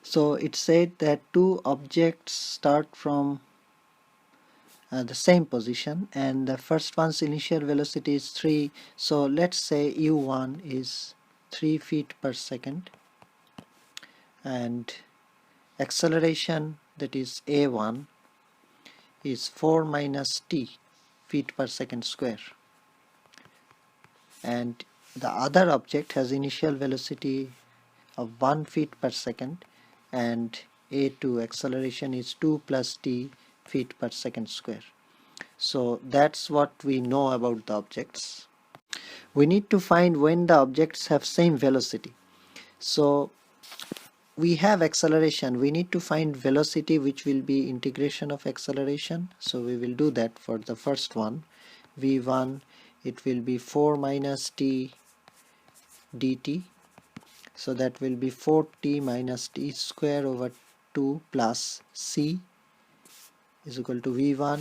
So it said that two objects start from the same position, and the first one's initial velocity is 3. So let's say u1 is 3 feet per second, and acceleration, that is a1, is 4 minus t feet per second square, and the other object has initial velocity of 1 feet per second, and a2 acceleration is 2 plus t feet per second square. So that's what we know about the objects. We need to find when the objects have same velocity. So we have acceleration, we need to find velocity, which will be integration of acceleration. So we will do that for the first one. v1, it will be 4 minus t dt, so that will be 4t minus t square over 2 plus c is equal to v1.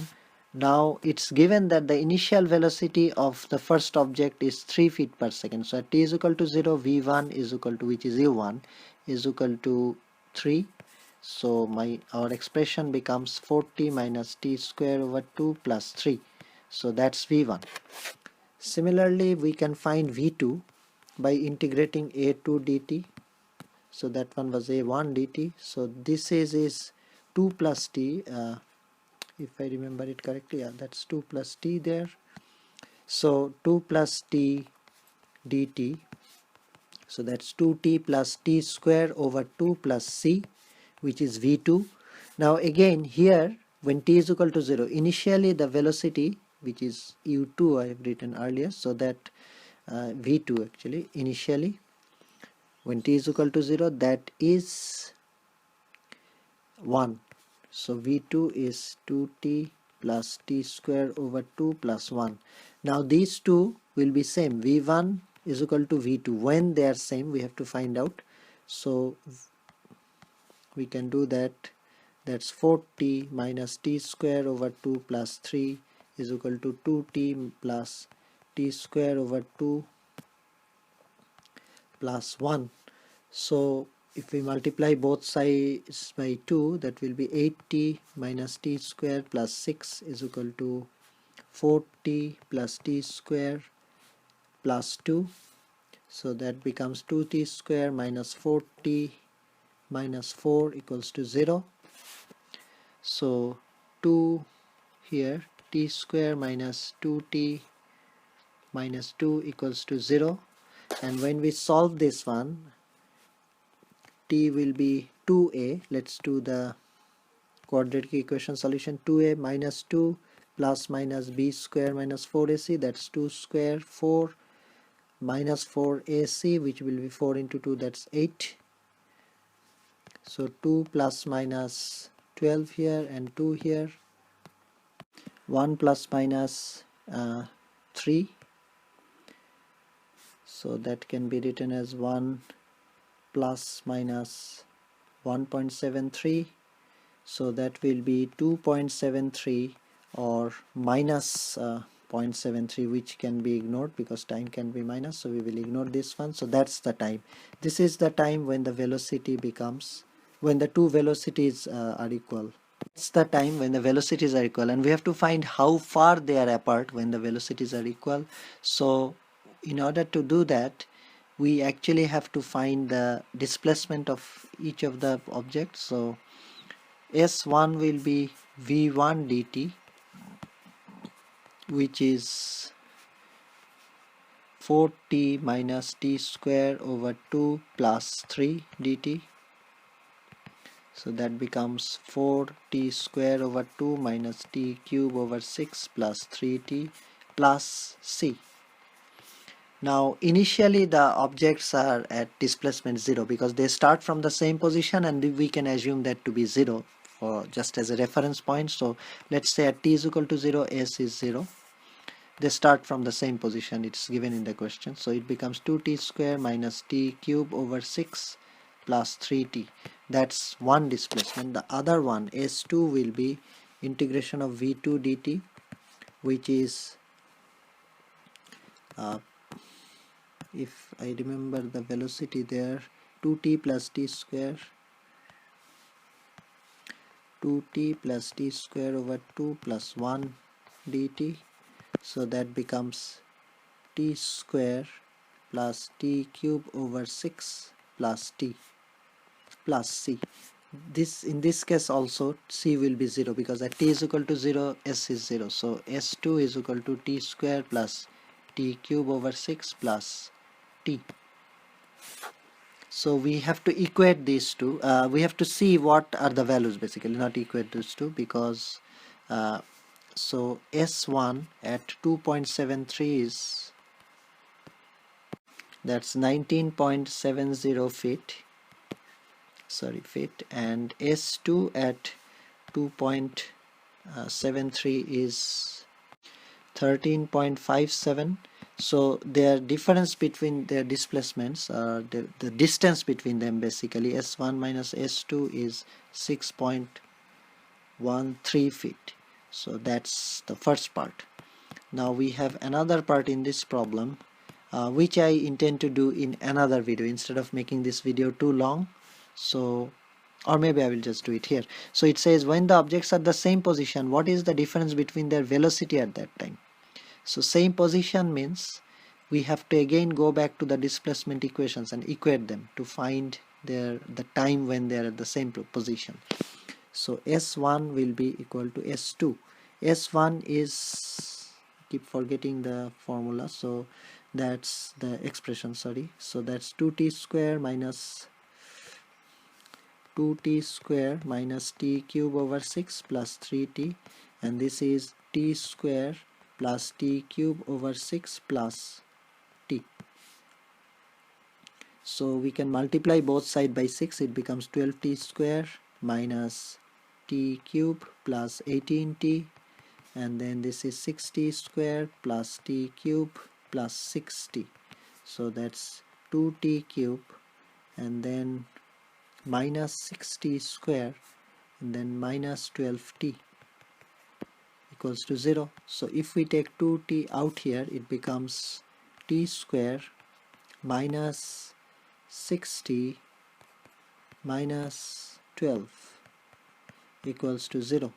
Now it's given that the initial velocity of the first object is 3 feet per second. So at t is equal to 0, v1 is equal to, which is u1, is equal to 3. So our expression becomes 4t minus t square over 2 plus 3. So that's v1. Similarly, we can find v2 by integrating a2 dt. So that one was a1 dt. So this is 2 plus t. If I remember it correctly, yeah, that's 2 plus t there. So 2 plus t dt, so that's 2t plus t square over 2 plus c, which is v2. Now again here, when t is equal to 0, initially the velocity, which is u2 I have written earlier, so that v2 actually initially when t is equal to 0, that is 1. So v2 is 2t plus t square over 2 plus 1. Now these two will be same. v1 is equal to v2. When they are same, we have to find out. So we can do that. That's 4t minus t square over 2 plus 3 is equal to 2t plus t square over 2 plus 1. So if we multiply both sides by 2, that will be 8t minus t square plus 6 is equal to 4t plus t square plus 2. So that becomes 2t square minus 4t minus 4 equals to 0. So 2 here, t square minus 2t minus 2 equals to 0. And when we solve this one, t will be 2a. Let's do the quadratic equation solution. 2a minus 2 plus minus b square minus 4ac, that's 2 square 4 minus 4ac, which will be 4 into 2, that's 8. So 2 plus minus 12 here and 2 here, 1 plus minus 3, so that can be written as 1 plus minus 1.73. So that will be 2.73 or minus 0.73, which can be ignored because time can be minus, so we will ignore this one. So that's the time. This is the time when the velocity becomes, when the two velocities are equal. It's the time when the velocities are equal, and we have to find how far they are apart when the velocities are equal. So in order to do that, we actually have to find the displacement of each of the objects. So S1 will be v1 dt, which is 4t minus t square over 2 plus 3 dt. So that becomes 4t square over 2 minus t cube over 6 plus 3t plus c. Now initially the objects are at displacement 0 because they start from the same position, and we can assume that to be 0 for just as a reference point. So let's say at t is equal to 0, s is 0. They start from the same position, it's given in the question. So it becomes 2t square minus t cube over 6 plus 3t. That's one displacement. The other one, s2, will be integration of v2 dt, which is if I remember the velocity there, 2t plus t square 2t plus t square over 2 plus 1 dt. So that becomes t square plus t cube over 6 plus t plus c. In this case also c will be 0, because at t is equal to 0, s is 0. So s2 is equal to t square plus t cube over 6 plus t. So we have to equate these two. We have to see what are the values, basically, not equate these two, because so S1 at 2.73 is, that's 19.70 feet, and S2 at 2.73 is 13.57. So their difference between their displacements, the distance between them, basically S1 minus S2 is 6.13 feet. So that's the first part. Now we have another part in this problem, which I intend to do in another video instead of making this video too long. So, or maybe I will just do it here. So it says, when the objects are the same position, what is the difference between their velocity at that time? So same position means we have to again go back to the displacement equations and equate them to find the time when they are at the same position. So S1 will be equal to S2. S1 is, keep forgetting the formula, so that's the expression, sorry. So that's 2t square minus 2t square minus t cube over 6 plus 3t, and this is t square plus t cube over 6 plus t. So we can multiply both sides by 6, it becomes 12t square minus t cube plus 18t, and then this is 6t square plus t cube plus 6t. So that's 2t cube and then minus 6t square and then minus 12t equals to 0. So if we take 2t out here, it becomes t square minus 6t minus 12 equals to 0.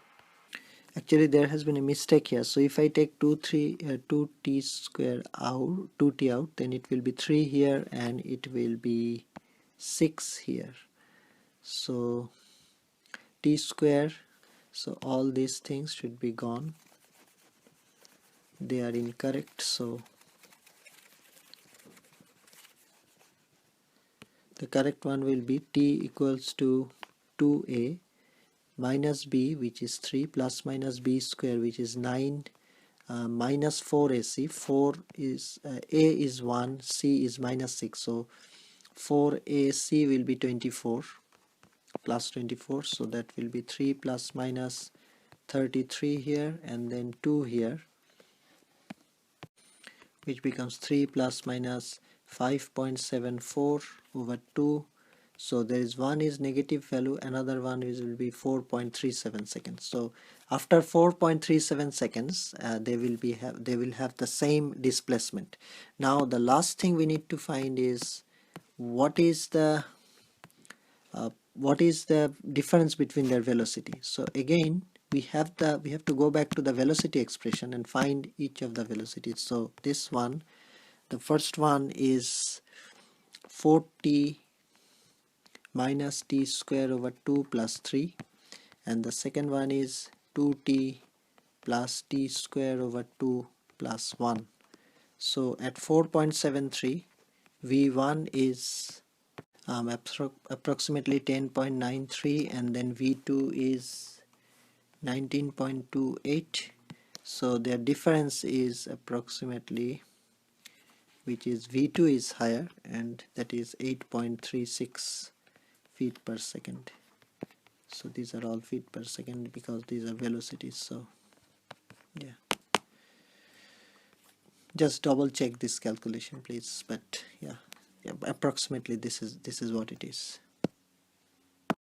Actually there has been a mistake here. So if I take 2t square out, 2t out, then it will be 3 here and it will be 6 here. So t square, so all these things should be gone, they are incorrect. So the correct one will be t equals to 2a minus b, which is 3, plus minus b square, which is 9, minus 4ac. 4 is a is 1, c is minus 6, so 4ac will be 24 plus 24, so that will be 3 plus minus 33 here and then 2 here, which becomes 3 plus minus 5.74 over 2. So there is one is negative value, another one will be 4.37 seconds. So after 4.37 seconds, they will have the same displacement. Now the last thing we need to find is what is the difference between their velocity. So again we have to go back to the velocity expression and find each of the velocities. So this one, the first one is 4t minus t square over 2 plus 3, and the second one is 2t plus t square over 2 plus 1. So at 4.73, v1 is approximately 10.93 and then v2 is 19.28. so their difference is approximately, which is v2 is higher, and that is 8.36 feet per second. So these are all feet per second because these are velocities. So yeah, just double check this calculation please, but yeah, approximately this is what it is.